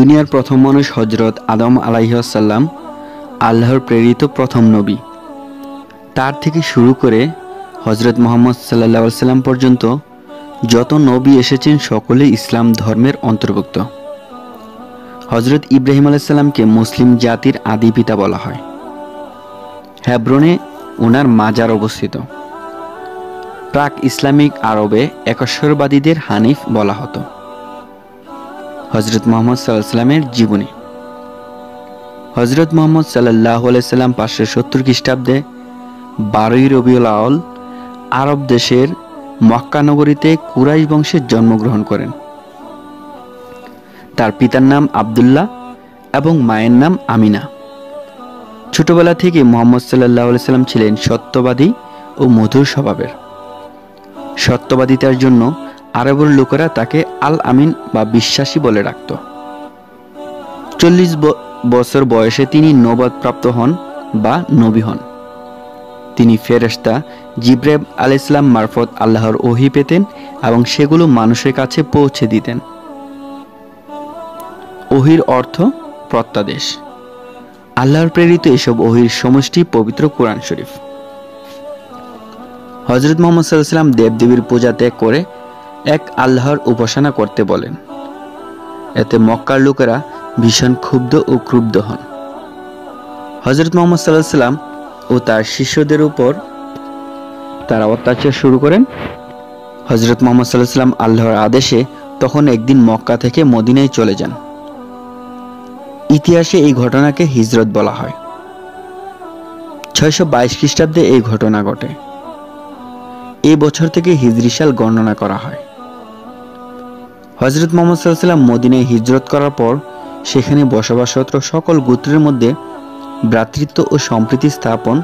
দুনিয়ার প্রথম মানুষ হযরত আদম আলাইহিস সালাম আল্লাহর প্রেরিত প্রথম নবী। তার থেকে শুরু করে হযরত মুহাম্মদ সাল্লাল্লাহু আলাইহি সাল্লাম পর্যন্ত যত নবী এসেছেন সকলেই ইসলাম ধর্মের অন্তর্ভুক্ত। হযরত ইব্রাহিম আলাইহিস সালামকে মুসলিম জাতির আদি পিতা বলা হয়। হেব্রনে ওনার মাজার অবস্থিত। প্রাক ইসলামিক আরবে একাশ্বরবাদীদের হানিফ বলা হতো। হযরত মুহাম্মদ সাল্লাল্লাহু আলাইহি সাল্লামের জীবনী। হযরত মুহাম্মদ সাল্লাল্লাহু আলাইহি সাল্লাম 570 খ্রিস্টাব্দে 12ই রবিউল আউয়াল আরব দেশের মক্কা নগরীতে কুরাইশ বংশে জন্মগ্রহণ করেন। তার পিতার নাম আব্দুল্লাহ এবং মায়ের নাম আমিনা। ছোটবেলা থেকে মুহাম্মদ সাল্লাল্লাহু আলাইহি সাল্লাম ছিলেন সত্যবাদী ও মধুর স্বভাবের। সত্যবাদিতার জন্য আরবের লোকেরা তাকে আল আমিন বা বিশ্বাসী বলে ডাকত। 40 বছর বয়সে তিনি নবুয়ত প্রাপ্ত হন বা নবী হন। তিনি ফেরেশতা জিবরাইল আলাইহিস সালাম মারফত আল্লাহর ওহী পেতেন এবং সেগুলো মানুষের কাছে পৌঁছে দিতেন। ওহীর অর্থ প্রত্যাদেশ। আল্লাহর প্রেরিত এসব ওহীর সমষ্টি পবিত্র কোরআন শরীফ। হযরত মুহাম্মদ সাল্লাল্লাহু আলাইহি সাল্লাম দেবদেবীর পূজা ত্যাগ করে এক আল্লাহর উপাসনা করতে বলেন। এতে মক্কার লোকেরা ভীষণ ক্ষুব্ধ ও ক্রুদ্ধ হন। হযরত মুহাম্মদ সাল্লাল্লাহু আলাইহি সাল্লাম ও তার শিষ্যদের উপর তারা অত্যাচার শুরু করেন। হযরত মুহাম্মদ সাল্লাল্লাহু আলাইহি সাল্লাম আল্লাহর আদেশে তখন একদিন মক্কা থেকে মদিনায় চলে যান। ইতিহাসে এই ঘটনাকে হিজরত বলা হয়। 622 খ্রিস্টাব্দে এই ঘটনা ঘটে। এই বছর থেকে হিজরি সাল গণনা করা হয়। হযরত মুহাম্মদ সাল্লাল্লাহু আলাইহি সাল্লাম মদিনায় হিজরত করার পর সেখানে বসবাসরত সকল গোত্রের মধ্যে ভ্রাতৃত্ব ও সম্প্রীতি স্থাপন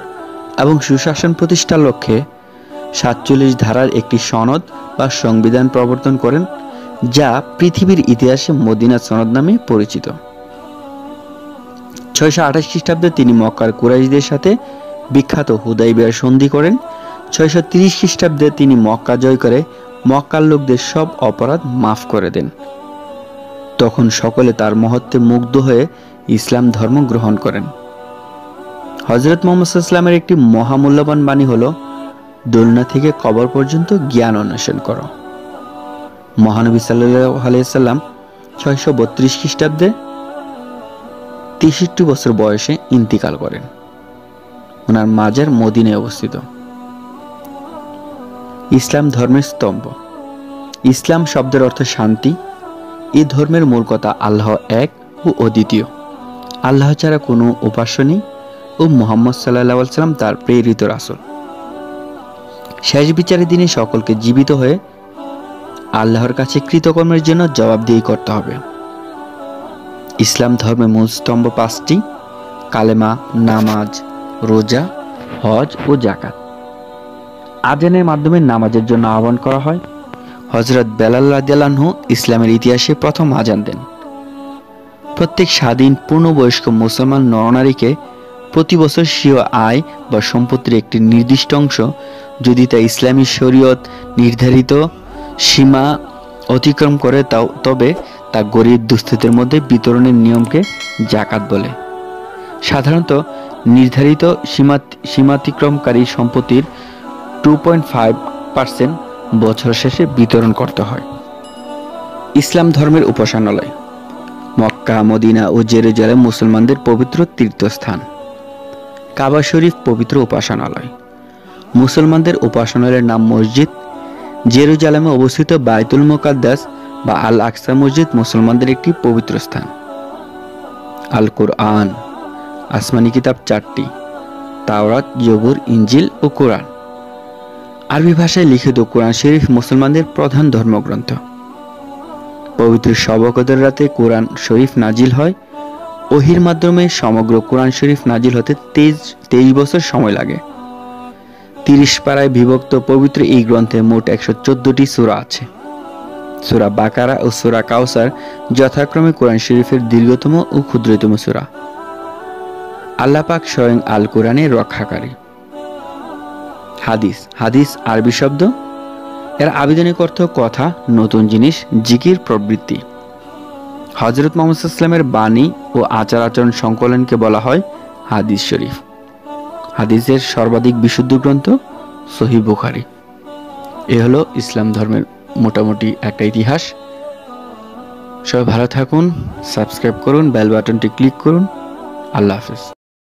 এবং সুশাসন প্রতিষ্ঠার লক্ষ্যে 47 ধারার একটি সনদ বা সংবিধান প্রবর্তন করেন, যা পৃথিবীর ইতিহাসে মদিনা সনদ নামে পরিচিত। 628 খ্রিস্টাব্দে তিনি মক্কার কুরাইশদের সাথে বিখ্যাত হুদাইবিয়ার সন্ধি করেন। 630 খ্রিস্টাব্দে তিনি মক্কা জয় করে মক্কার লোকদের সব অপরাধ মাফ করে দেন। তখন সকলে তার মহত্বে মুগ্ধ হয়ে ইসলাম ধর্ম গ্রহণ করেন। হযরত মুহাম্মদ সাল্লাল্লাহু আলাইহি সাল্লামের একটি মহামূল্যবান বাণী হলো, দোলনা থেকে কবর পর্যন্ত জ্ঞান অন্বেষণ করো। মহানবী সাল্লাল্লাহু আলাইহি সাল্লাম 632 খ্রিস্টাব্দে 63 বছর বয়সে ইন্তিকাল করেন। ওনার মাজার মদিনায় অবস্থিত। ইসলাম ধর্মের স্তম্ভ। ইসলাম শব্দের অর্থ শান্তি। এই ধর্মের মূল কথা আল্লাহ এক ও অদ্বিতীয়। আল্লাহ ছাড়া কোনো উপাস্য নেই ও মুহাম্মদ সাল্লাল্লাহু আলাইহি সাল্লাম তার প্রেরিত রাসূল। শেষ বিচারের দিনে সকলকে জীবিত হয়ে আল্লাহর কাছে কৃতকর্মের জন্য জবাবদিহি করতে হবে। ইসলাম ধর্মের মূল স্তম্ভ 5টি: কালেমা, নামাজ, রোজা, হজ ও যাকাত। আজানের মাধ্যমে নামাজের জন্য আহ্বান করা হয়। হযরত বেলাল রাদিয়াল্লাহু আনহু ইসলামের ইতিহাসে প্রথম আজান দেন। প্রত্যেক স্বাধীন পূর্ণবয়স্ক মুসলমান নরনারীকে প্রতি বছর স্বীয় আয় বা সম্পত্তির একটি নির্দিষ্ট অংশ, যদি তা ইসলামী শরীয়ত নির্ধারিত সীমা অতিক্রম করে তবে তা গরিব দুস্থদের মধ্যে বিতরণের নিয়মকে যাকাত বলে। সাধারণত নির্ধারিত সীমাতিক্রমকারী সম্পত্তির 2.5% বছর শেষে বিতরণ করতে হয়। ইসলাম ধর্মের উপাসনালয়। মক্কা, মদিনা ও জেরুজালেম মুসলমানদের পবিত্র তীর্থস্থান। কাবা শরীফ পবিত্র উপাসনালয়। মুসলমানদের উপাসনালয়ের নাম মসজিদ। জেরুজালেমে অবস্থিত বাইতুল মুকাদ্দাস বা আল আকসা মসজিদ মুসলমানদের একটি পবিত্র স্থান। আল কুরআন। আসমানি কিতাব 4টি: তাওরাত, জবুর, ইনজিল ও কোরআন। আরবি ভাষায় লিখিত কোরআন শরীফ মুসলমানদের প্রধান ধর্মগ্রন্থ। পবিত্র শবে কদর রাতে কোরআন শরীফ নাজিল হয়। ওহীর মাধ্যমে সমগ্র কোরআন শরীফ নাজিল হতে 23 বছর সময় লাগে। 30 পারায় বিভক্ত পবিত্র এই গ্রন্থে মোট 114টি সূরা আছে। সূরা বাকারা ও সূরা কাউসার যথাক্রমে কোরআন শরীফের দীর্ঘতম ও ক্ষুদ্রতম সূরা। আল্লাহ পাক স্বয়ং আল কোরআনের রক্ষাকারী। হাদিস। হাদিস আরবি শব্দ, এর আবিধানিক অর্থ কথা, নতুন জিনিস, জিকির প্রবৃত্তি। হযরত মুহাম্মদ সাল্লাল্লাহু আলাইহি ওয়াসাল্লামের বাণী ও আচার আচরণ সংকলনকে বলা হয় হাদিস শরীফ। হাদিসের সর্বাধিক বিশুদ্ধ গ্রন্থ সহিহ বুখারী। এ হলো ইসলাম ধর্মের মোটামুটি একটা ইতিহাস। সবাই ভালো থাকুন, সাবস্ক্রাইব করুন, বেল বাটনটি ক্লিক করুন। আল্লাহ হাফেজ।